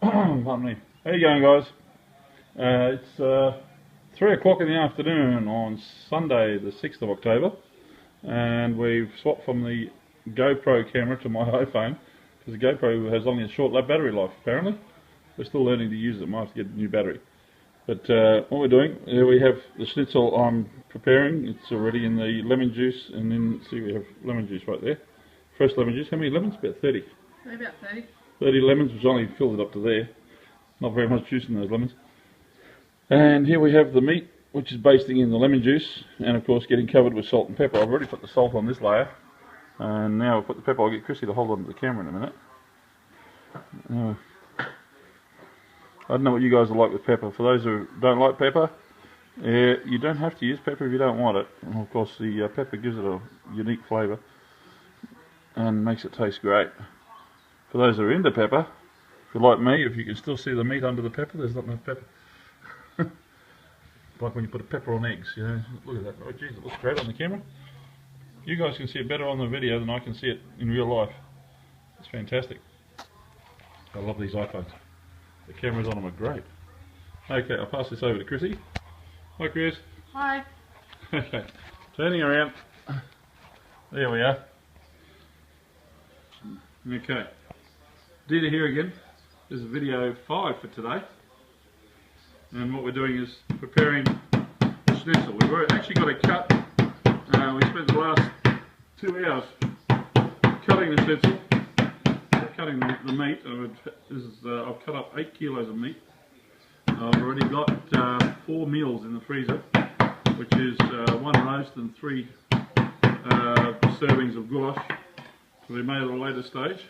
Pardon me. How you going, guys? It's 3 o'clock in the afternoon on Sunday the 6th of October, and we've swapped from the GoPro camera to my iPhone because the GoPro has only a short battery life apparently. We're still learning to use it, might have to get a new battery. But what we're doing, here we have the schnitzel I'm preparing. It's already in the lemon juice, and then see we have lemon juice right there. Fresh lemon juice. How many lemons? About 30. Maybe about 30. 30 lemons, which only filled it up to there. Not very much juice in those lemons. And here we have the meat, which is basting in the lemon juice, and of course getting covered with salt and pepper. I've already put the salt on this layer, and now I'll put the pepper. I'll get Chrissy to hold on to the camera in a minute. I don't know what you guys are like with pepper. For those who don't like pepper, you don't have to use pepper if you don't want it. And of course the pepper gives it a unique flavour and makes it taste great. For those who are into pepper, if you're like me, if you can still see the meat under the pepper, there's not enough pepper. Like when you put a pepper on eggs, you know. Look at that. Oh geez, it looks great on the camera. You guys can see it better on the video than I can see it in real life. It's fantastic. I love these iPhones. The cameras on them are great. Okay, I'll pass this over to Chrissy. Hi Chris. Hi. Okay, turning around. There we are. Okay. Dita here again. This is video 5 for today. And what we're doing is preparing the schnitzel. We've actually got it cut. We spent the last 2 hours cutting the schnitzel. Cutting the meat. I've cut up 8 kilos of meat. I've already got 4 meals in the freezer, which is 1 roast and 3 servings of goulash to be made at a later stage.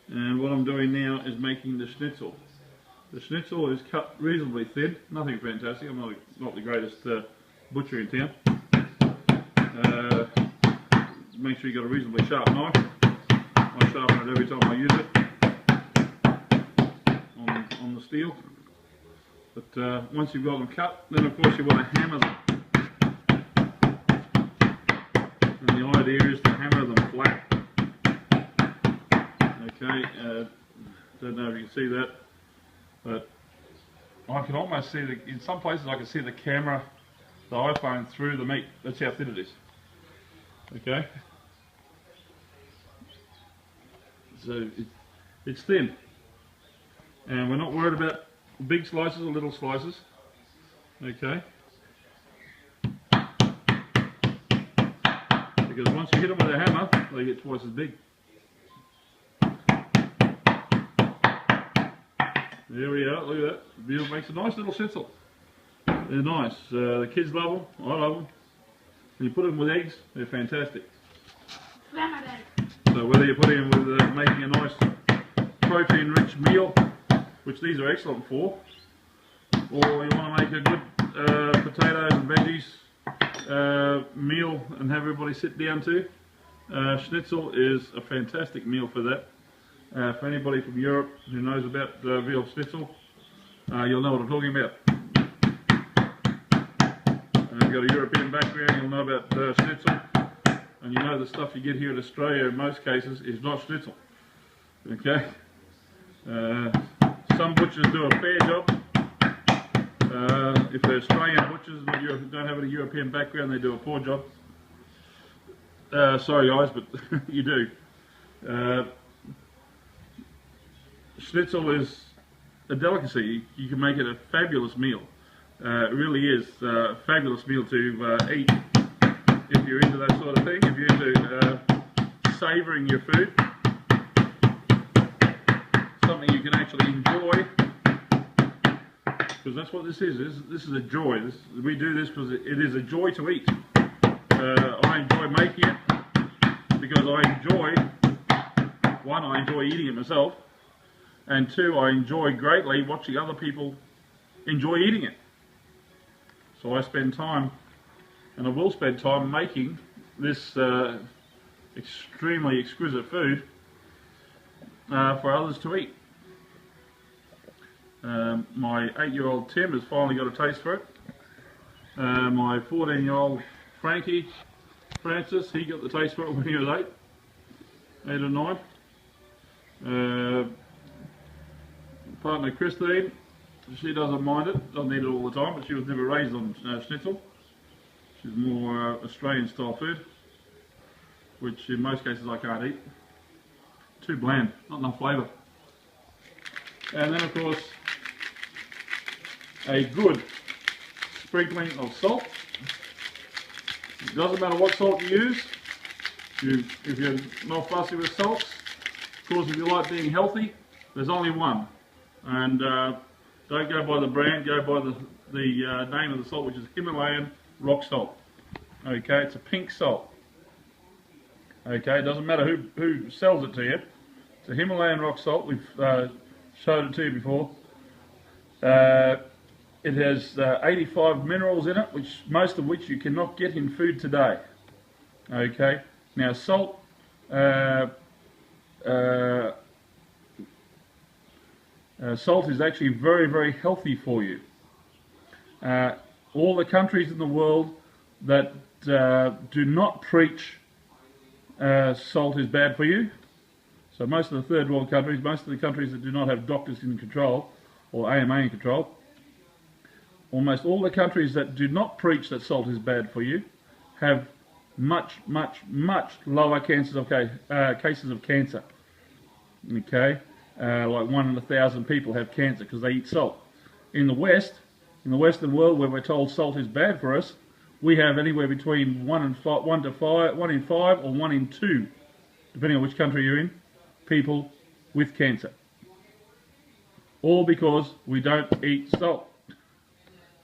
And what I'm doing now is making the schnitzel. The schnitzel is cut reasonably thin, nothing fantastic. I'm not the greatest butcher in town. Make sure you've got a reasonably sharp knife. I sharpen it every time I use it on the steel. But once you've got them cut, then of course you want to hammer them. And the idea is to hammer them flat. Okay, don't know if you can see that, but I can almost see in some places I can see the camera, the iPhone through the meat. That's how thin it is. Okay. So it's thin, and we're not worried about big slices or little slices. Okay. Because once you hit them with a hammer, they get twice as big. There we are, look at that. The makes a nice little schnitzel. They're nice. The kids love them, I love them. When you put them with eggs, they're fantastic. So whether you put them with making a nice protein-rich meal, which these are excellent for, or you want to make a good potatoes and veggies meal and have everybody sit down to, schnitzel is a fantastic meal for that. For anybody from Europe who knows about veal schnitzel, you'll know what I'm talking about. If you've got a European background, you'll know about schnitzel, and you know the stuff you get here in Australia in most cases is not schnitzel. Okay? Some butchers do a fair job. If they're Australian butchers who don't have any European background, they do a poor job. Sorry guys, but you do. Schnitzel is a delicacy. You can make it a fabulous meal. It really is a fabulous meal to eat if you're into that sort of thing, if you're into savouring your food. Something you can actually enjoy, because that's what this is. This is a joy. We do this because it is a joy to eat. I enjoy making it because I enjoy eating it myself. And 2, I enjoy greatly watching other people enjoy eating it. So I spend time, and I will spend time making this extremely exquisite food for others to eat. My 8-year-old Tim has finally got a taste for it. My 14-year-old Francis, he got the taste for it when he was 8 or 9. partner Christine, she doesn't mind it, doesn't eat it all the time, but she was never raised on schnitzel. She's more Australian style food, which in most cases I can't eat. Too bland, not enough flavour. And then of course, a good sprinkling of salt. It doesn't matter what salt you use. If you're not fussy with salts, of course if you like being healthy, there's only one. And don't go by the brand, go by the name of the salt, which is Himalayan rock salt. Okay, it's a pink salt. Okay, it doesn't matter who sells it to you. It's a Himalayan rock salt. We've showed it to you before. It has 85 minerals in it, most of which you cannot get in food today. Okay, now salt, salt is actually very, very healthy for you. All the countries in the world that do not preach salt is bad for you, so most of the third world countries, most of the countries that do not have doctors in control, or AMA in control, almost all the countries that do not preach that salt is bad for you have much, much, much lower cases of cancer. Okay, like 1 in 1,000 people have cancer because they eat salt. In the West, in the Western world, where we're told salt is bad for us, we have anywhere between 1 in 5 or 1 in 2, depending on which country you're in, people with cancer. All because we don't eat salt.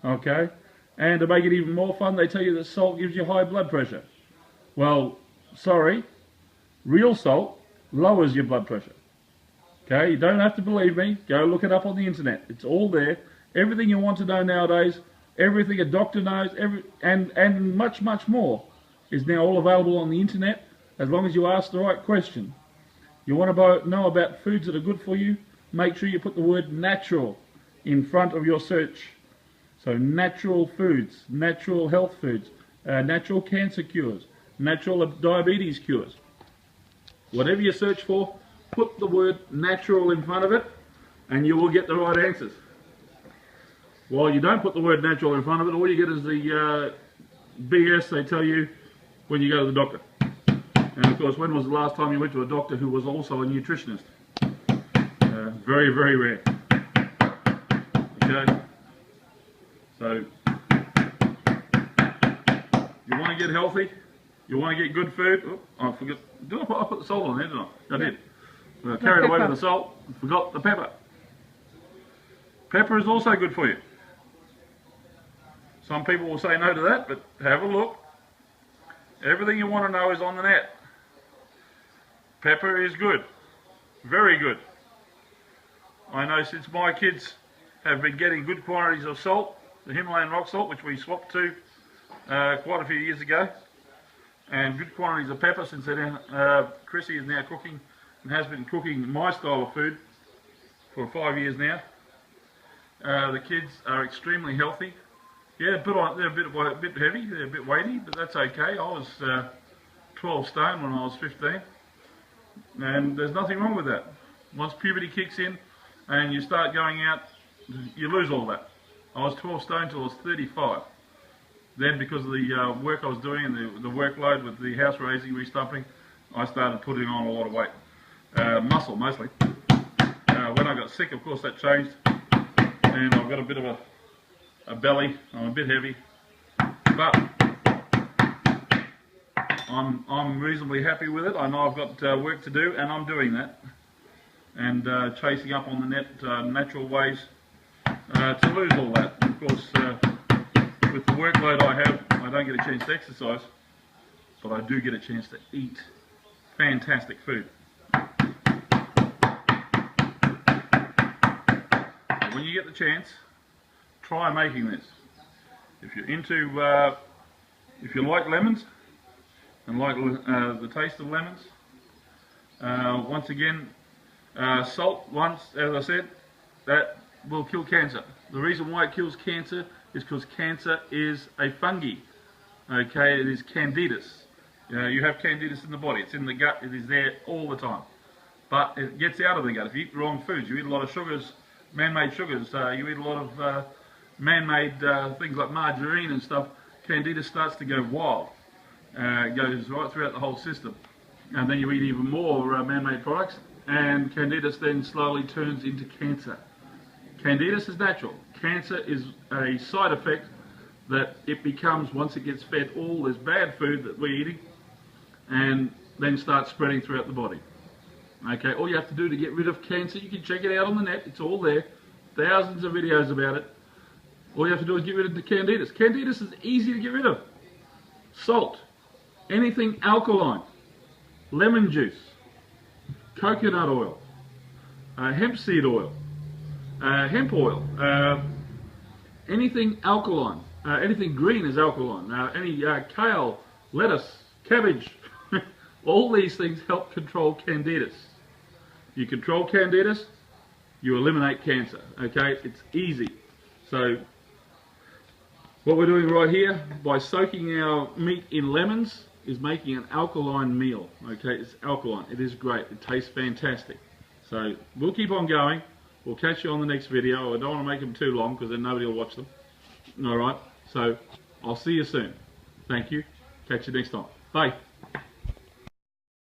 Okay, and to make it even more fun, they tell you that salt gives you high blood pressure. Well, sorry, real salt lowers your blood pressure. Okay, you don't have to believe me, go look it up on the internet, it's all there. Everything you want to know nowadays, everything a doctor knows, and much, much more is now all available on the internet, as long as you ask the right question. You want to know about foods that are good for you, make sure you put the word natural in front of your search. So natural foods, natural health foods, natural cancer cures, natural diabetes cures. Whatever you search for, put the word natural in front of it and you will get the right answers. While you don't put the word natural in front of it, all you get is the BS they tell you when you go to the doctor. And of course, when was the last time you went to a doctor who was also a nutritionist? Very, very rare. Okay? So, you want to get healthy, you want to get good food. Oh, I forgot. Did I put the salt on there, didn't I? I did. I carried away with the salt, forgot the pepper. Pepper is also good for you. Some people will say no to that, but have a look. Everything you want to know is on the net. Pepper is good. Very good. I know since my kids have been getting good quantities of salt, the Himalayan rock salt, which we swapped to quite a few years ago, and good quantities of pepper since then. Chrissy is now cooking and has been cooking my style of food for 5 years now. The kids are extremely healthy. Yeah, they're a bit heavy, they're a bit weighty, but that's okay. I was 12 stone when I was 15, and there's nothing wrong with that. Once puberty kicks in and you start going out, you lose all that. I was 12 stone till I was 35. Then because of the work I was doing and the workload with the house raising, restumping, I started putting on a lot of weight. Muscle mostly. When I got sick, of course, that changed. And I've got a bit of a belly. I'm a bit heavy. But I'm reasonably happy with it. I know I've got work to do, and I'm doing that. And chasing up on the net natural ways to lose all that. Of course, with the workload I have, I don't get a chance to exercise, but I do get a chance to eat fantastic food. When you get the chance, try making this. If you're into, if you like lemons and like the taste of lemons, once again, salt once, as I said, that will kill cancer. The reason why it kills cancer is because cancer is a fungi. Okay, it is candidus. You have candidus in the body. It's in the gut. It is there all the time. But it gets out of the gut. If you eat the wrong foods, you eat a lot of sugars, man-made sugars. You eat a lot of man-made things like margarine and stuff, candida starts to go wild. It goes right throughout the whole system. And then you eat even more man-made products, and candidus then slowly turns into cancer. Candidus is natural. Cancer is a side effect that it becomes once it gets fed all this bad food that we're eating, and then starts spreading throughout the body. Okay, all you have to do to get rid of cancer, you can check it out on the net, it's all there. Thousands of videos about it. All you have to do is get rid of the candidus. Candidus is easy to get rid of. Salt, anything alkaline, lemon juice, coconut oil, hemp seed oil, hemp oil, anything alkaline, anything green is alkaline, any kale, lettuce, cabbage, all these things help control candidus. You control candidus, you eliminate cancer, okay? It's easy. So what we're doing right here, by soaking our meat in lemons, is making an alkaline meal, okay? It's alkaline, it is great, it tastes fantastic. So we'll keep on going, we'll catch you on the next video. I don't want to make them too long because then nobody will watch them. Alright, so I'll see you soon. Thank you, catch you next time. Bye.